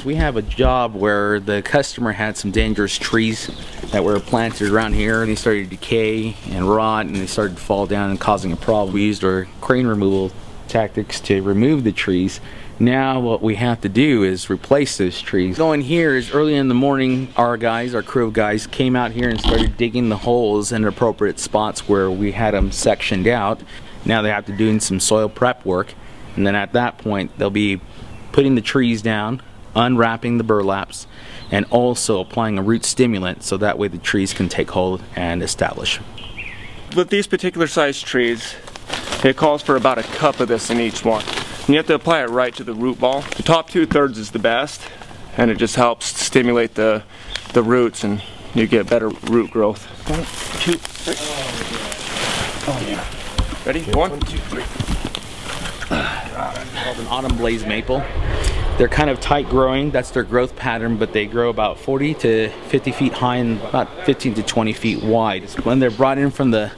we have a job where the customer had some dangerous trees that were planted around here, and they started to decay and rot, and they started to fall down and causing a problem. We used our crane removal tactics to remove the trees. Now what we have to do is replace those trees. Going here is early in the morning, our crew of guys came out here and started digging the holes in appropriate spots where we had them sectioned out. Now they have to do some soil prep work, and then at that point they'll be putting the trees down, unwrapping the burlaps, and also applying a root stimulant so that way the trees can take hold and establish. With these particular size trees, it calls for about a cup of this in each one. And you have to apply it right to the root ball. The top 2/3 is the best, and it just helps stimulate the roots, and you get better root growth. 1, 2, 3. Oh yeah. Ready? 1, 2, 3. Called an autumn blaze maple. They're kind of tight growing, that's their growth pattern, but they grow about 40 to 50 feet high and about 15 to 20 feet wide. When they're brought in from the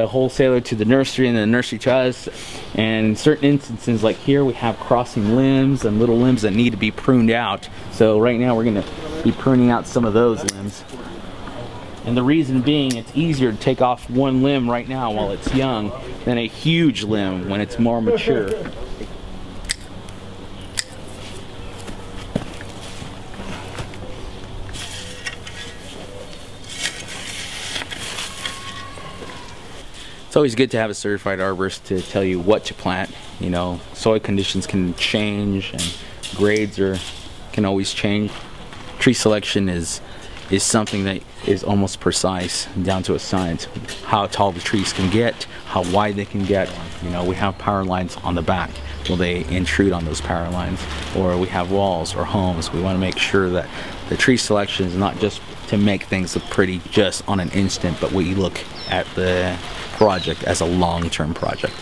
wholesaler to the nursery and the nursery to us, and in certain instances like here we have crossing limbs and little limbs that need to be pruned out. So right now we're going to be pruning out some of those limbs. And the reason being, it's easier to take off one limb right now while it's young than a huge limb when it's more mature. It's always good to have a certified arborist to tell you what to plant. You know, soil conditions can change and grades can always change. Tree selection is something that is almost precise, down to a science. How tall the trees can get, how wide they can get. You know, we have power lines on the back. Will they intrude on those power lines? Or we have walls or homes. We want to make sure that the tree selection is not just to make things look pretty just on an instant, but we look at the project as a long-term project.